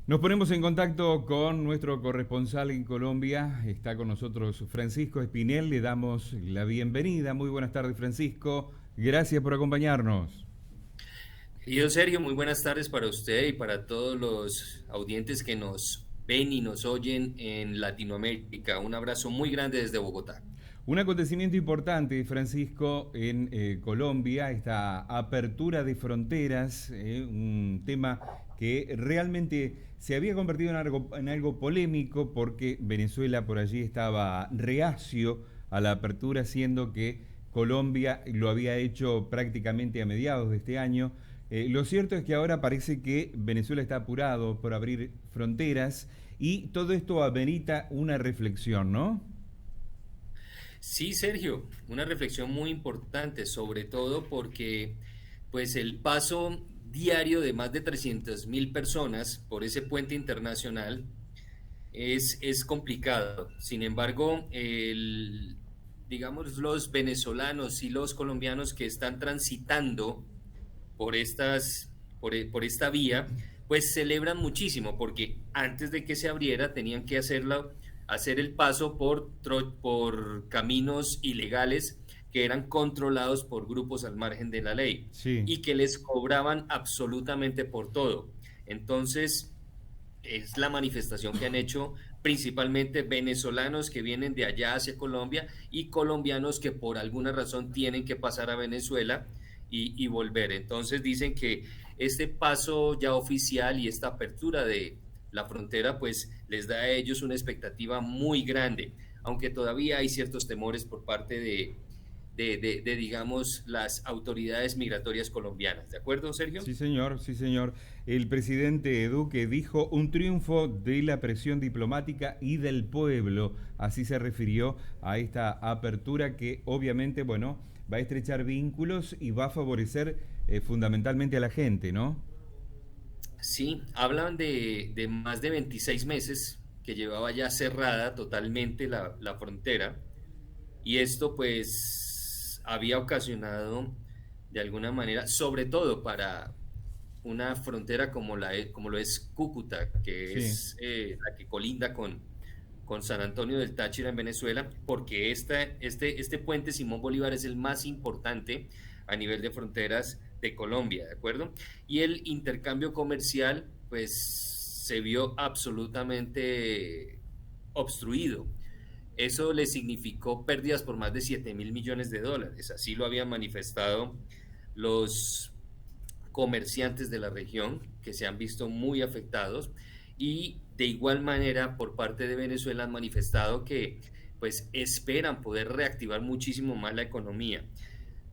Nos ponemos en contacto con nuestro corresponsal en Colombia. Está con nosotros Francisco Espinel. Le damos la bienvenida. Muy buenas tardes, Francisco. Gracias por acompañarnos. Querido Sergio, muy buenas tardes para usted y para todos los audientes que nos ven y nos oyen en Latinoamérica. Un abrazo muy grande desde Bogotá. Un acontecimiento importante, Francisco, en Colombia, esta apertura de fronteras, un tema que realmente se había convertido en algo polémico porque Venezuela por allí estaba reacio a la apertura, siendo que Colombia lo había hecho prácticamente a mediados de este año. Lo cierto es que ahora parece que Venezuela está apurado por abrir fronteras y todo esto amerita una reflexión, ¿no? Sí, Sergio, una reflexión muy importante, sobre todo porque pues el paso diario de más de 300.000 personas por ese puente internacional es complicado. Sin embargo, digamos, los venezolanos y los colombianos que están transitando por por esta vía, pues celebran muchísimo, porque antes de que se abriera tenían que hacer el paso por caminos ilegales que eran controlados por grupos al margen de la ley Sí. y que les cobraban absolutamente por todo. Entonces, es la manifestación que han hecho principalmente venezolanos que vienen de allá hacia Colombia y colombianos que por alguna razón tienen que pasar a Venezuela y volver. Entonces dicen que este paso ya oficial y esta apertura de la frontera pues les da a ellos una expectativa muy grande, aunque todavía hay ciertos temores por parte digamos, las autoridades migratorias colombianas. ¿De acuerdo, Sergio? Sí, señor, sí, señor. El presidente Duque dijo un triunfo de la presión diplomática y del pueblo. Así se refirió a esta apertura que obviamente, bueno, va a estrechar vínculos y va a favorecer fundamentalmente a la gente, ¿no? Sí, hablan de más de 26 meses que llevaba ya cerrada totalmente la frontera y esto pues había ocasionado de alguna manera, sobre todo para una frontera como lo es Cúcuta, que Sí, es la que colinda con San Antonio del Táchira en Venezuela, porque este puente Simón Bolívar es el más importante a nivel de fronteras de Colombia, ¿de acuerdo? Y el intercambio comercial, pues, se vio absolutamente obstruido. Eso le significó pérdidas por más de 7.000 millones de dólares. Así lo habían manifestado los comerciantes de la región, que se han visto muy afectados. Y de igual manera, por parte de Venezuela han manifestado que pues esperan poder reactivar muchísimo más la economía.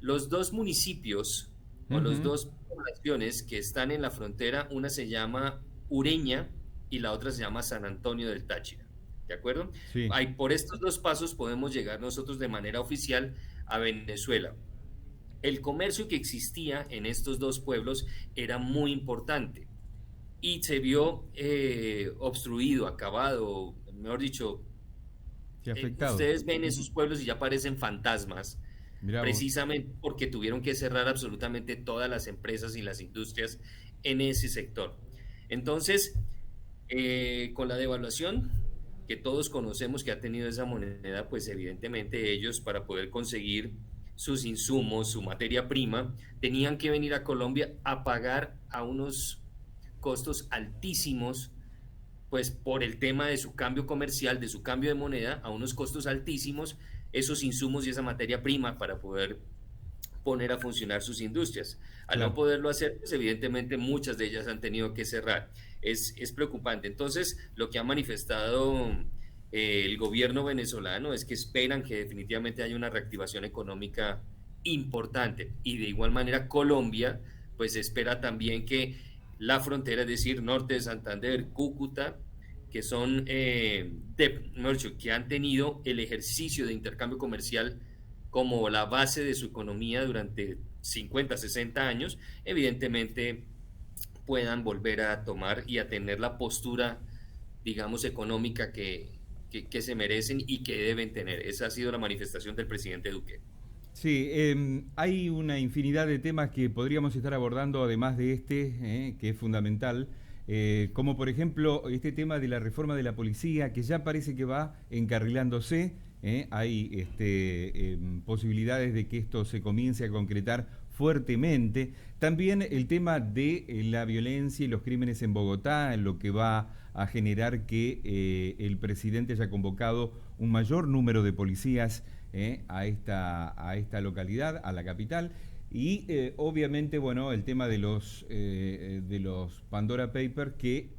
Los dos municipios o los ujú, dos poblaciones que están en la frontera, una se llama Ureña y la otra se llama San Antonio del Táchira. ¿De acuerdo? sí. Ahí, por estos dos pasos podemos llegar nosotros de manera oficial a Venezuela. El comercio que existía en estos dos pueblos era muy importante y se vio obstruido, acabado, mejor dicho, Sí, afectado. ustedes ven Ujú. esos pueblos y ya parecen fantasmas, Mirá vos. precisamente porque tuvieron que cerrar absolutamente todas las empresas y las industrias en ese sector. Entonces, con la devaluación que todos conocemos que ha tenido esa moneda, pues evidentemente ellos para poder conseguir sus insumos, su materia prima, tenían que venir a Colombia a pagar a unos costos altísimos, pues por el tema de su cambio comercial, de su cambio de moneda, a unos costos altísimos, esos insumos y esa materia prima para poder poner a funcionar sus industrias. Al no Claro. poderlo hacer, pues evidentemente muchas de ellas han tenido que cerrar. Es preocupante. Entonces, lo que ha manifestado el gobierno venezolano es que esperan que definitivamente haya una reactivación económica importante. Y de igual manera, Colombia, pues espera también que la frontera, es decir, norte de Santander, Cúcuta, que son, mejor dicho, que han tenido el ejercicio de intercambio comercial como la base de su economía durante 50, 60 años, evidentemente puedan volver a tomar y a tener la postura, digamos, económica que se merecen y que deben tener. Esa ha sido la manifestación del presidente Duque. Sí, hay una infinidad de temas que podríamos estar abordando, además de este, que es fundamental. como por ejemplo este tema de la reforma de la policía, que ya parece que va encarrilándose. Hay posibilidades de que esto se comience a concretar fuertemente. También el tema de la violencia y los crímenes en Bogotá, lo que va a generar que el presidente haya convocado un mayor número de policías a esta localidad, a la capital. Y obviamente, bueno, el tema de los Pandora Papers, que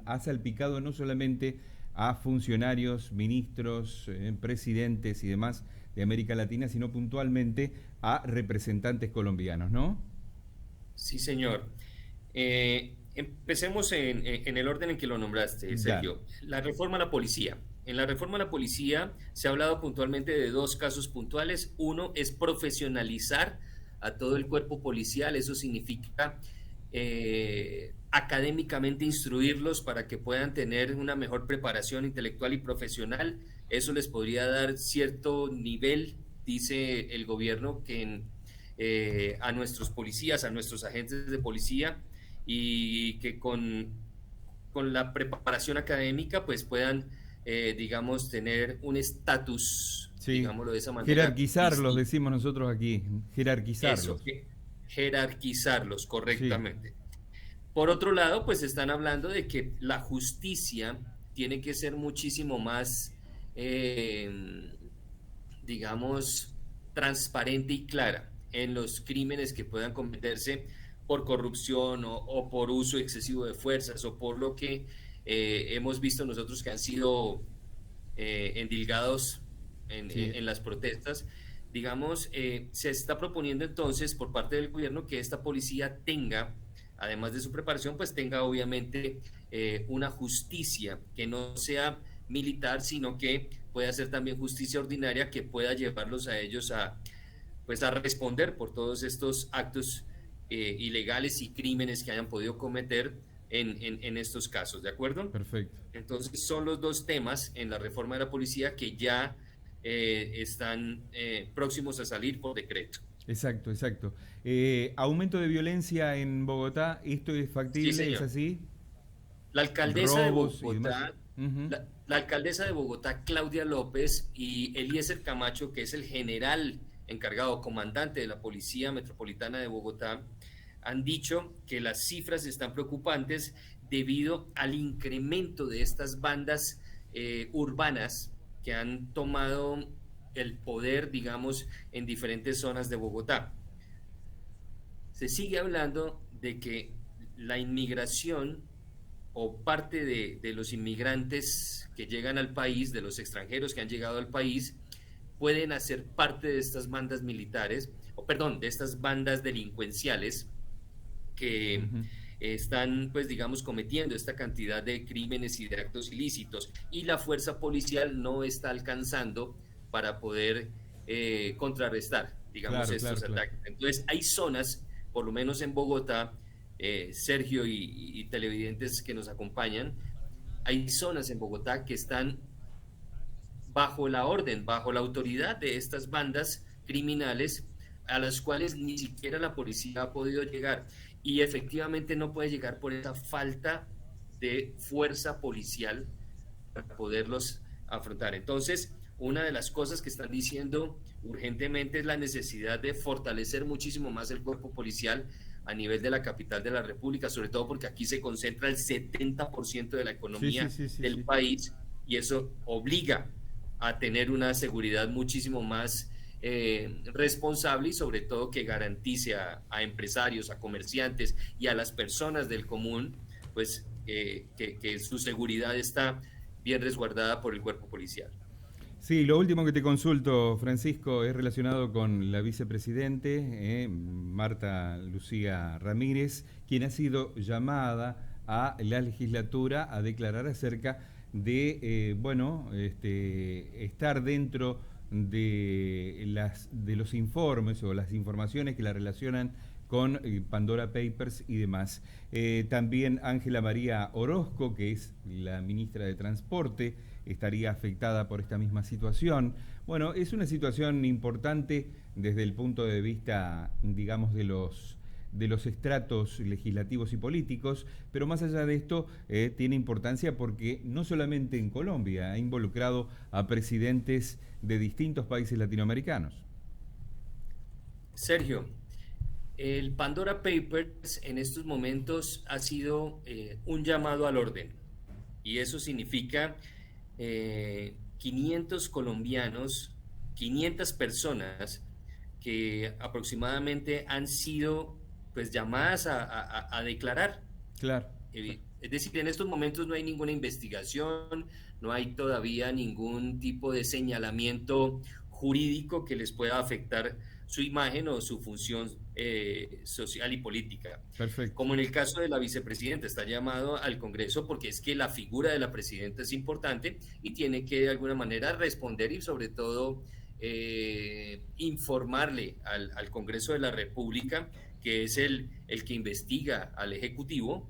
ha salpicado no solamente a funcionarios, ministros, presidentes y demás de América Latina, sino puntualmente a representantes colombianos, ¿no? Sí, señor. Empecemos en el orden en que lo nombraste, Dale. Sergio. La reforma a la policía. En la reforma a la policía se ha hablado puntualmente de dos casos puntuales. Uno es profesionalizar a todo el cuerpo policial. Eso significa académicamente instruirlos para que puedan tener una mejor preparación intelectual y profesional. Eso les podría dar cierto nivel, dice el gobierno, a nuestros policías, a nuestros agentes de policía, y que con la preparación académica pues puedan, digamos, tener un estatus, Sí, digámoslo de esa manera, jerarquizarlos, distinto. decimos nosotros aquí, Eso, jerarquizarlos. jerarquizarlos Sí, correctamente. Por otro lado, pues están hablando de que la justicia tiene que ser muchísimo más, digamos, transparente y clara en los crímenes que puedan cometerse por corrupción o por uso excesivo de fuerzas o por lo que hemos visto nosotros que han sido endilgados sí, en las protestas. Digamos, se está proponiendo entonces por parte del gobierno que esta policía tenga, además de su preparación, pues tenga obviamente una justicia que no sea militar, sino que pueda ser también justicia ordinaria que pueda llevarlos a ellos pues a responder por todos estos actos ilegales y crímenes que hayan podido cometer en estos casos, ¿de acuerdo? perfecto. Entonces son los dos temas en la reforma de la policía que ya están próximos a salir por decreto. Exacto, exacto. Aumento de violencia en Bogotá, ¿esto es Sí, factible? ¿Es señor. así? La alcaldesa de Robos y demás. Bogotá, Ujú. la alcaldesa de Bogotá, Claudia López, y Eliezer Camacho, que es el general encargado, comandante de la Policía Metropolitana de Bogotá, han dicho que las cifras están preocupantes debido al incremento de estas bandas urbanas que han tomado el poder, digamos, en diferentes zonas de Bogotá. Se sigue hablando de que la inmigración o parte de los inmigrantes que llegan al país, de los extranjeros que han llegado al país, pueden hacer parte de estas bandas militares, o perdón, de estas bandas delincuenciales que Ujú. están, pues digamos, cometiendo esta cantidad de crímenes y de actos ilícitos, y la fuerza policial no está alcanzando para poder contrarrestar, digamos, Claro, claro, estos claro. ataques. Entonces, hay zonas, por lo menos en Bogotá, Sergio y televidentes que nos acompañan, hay zonas en Bogotá que están bajo la orden, bajo la autoridad de estas bandas criminales a las cuales ni siquiera la policía ha podido llegar, y efectivamente no puede llegar por esa falta de fuerza policial para poderlos afrontar. Entonces, una de las cosas que están diciendo urgentemente es la necesidad de fortalecer muchísimo más el cuerpo policial a nivel de la capital de la República, sobre todo porque aquí se concentra el 70% de la Sí, sí, economía sí, sí, del sí. país, y eso obliga a tener una seguridad muchísimo más responsable, y sobre todo que garantice a empresarios, a comerciantes y a las personas del común, pues que su seguridad está bien resguardada por el cuerpo policial. Sí, lo último que te consulto, Francisco, es relacionado con la vicepresidente, Marta Lucía Ramírez, quien ha sido llamada a la legislatura a declarar acerca de, bueno, estar dentro de los informes o las informaciones que la relacionan con Pandora Papers y demás. También Ángela María Orozco, que es la ministra de Transporte, estaría afectada por esta misma situación. Bueno, es una situación importante desde el punto de vista, digamos, de los estratos legislativos y políticos, pero más allá de esto tiene importancia porque no solamente en Colombia ha involucrado a presidentes de distintos países latinoamericanos. Sergio, el Pandora Papers en estos momentos ha sido un llamado al orden y eso significa 500 colombianos, 500 personas que aproximadamente han sido pues llamadas a declarar. Claro. Es decir, en estos momentos no hay ninguna investigación, no hay todavía ningún tipo de señalamiento jurídico que les pueda afectar su imagen o su función social y política. Perfecto. Como en el caso de la vicepresidenta, está llamado al Congreso porque es que la figura de la presidenta es importante y tiene que de alguna manera responder y sobre todo informarle al Congreso de la República, que es el que investiga al Ejecutivo,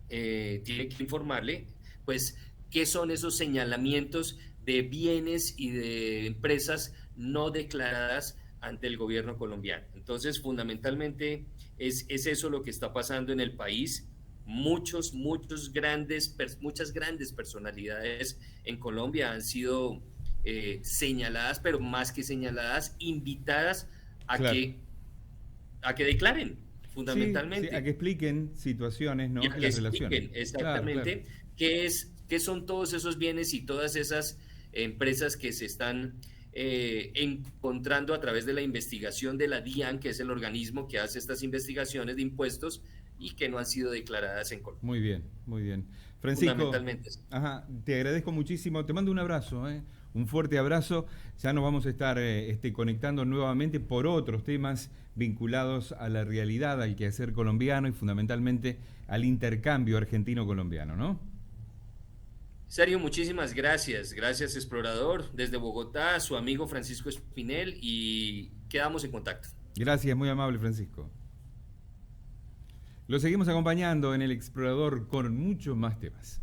tiene que informarle, pues, qué son esos señalamientos de bienes y de empresas no declaradas ante el gobierno colombiano. Entonces, fundamentalmente, es eso lo que está pasando en el país. Muchas grandes personalidades en Colombia han sido señaladas, pero más que señaladas, invitadas a Claro. que declaren, fundamentalmente. Sí, a que expliquen situaciones, ¿no? Y a En que las relaciones. expliquen exactamente qué son todos esos bienes y todas esas empresas que se están encontrando a través de la investigación de la DIAN, que es el organismo que hace estas investigaciones de impuestos y que no han sido declaradas en Colombia. Muy bien, muy bien. Francisco, Fundamentalmente. te agradezco muchísimo. Te mando un abrazo, un fuerte abrazo. Ya nos vamos a estar conectando nuevamente por otros temas vinculados a la realidad, al quehacer colombiano y fundamentalmente al intercambio argentino-colombiano, ¿no? Sergio, muchísimas gracias. Gracias, explorador. Desde Bogotá, su amigo Francisco Espinel, y quedamos en contacto. Gracias, muy amable, Francisco. Lo seguimos acompañando en El Explorador con muchos más temas.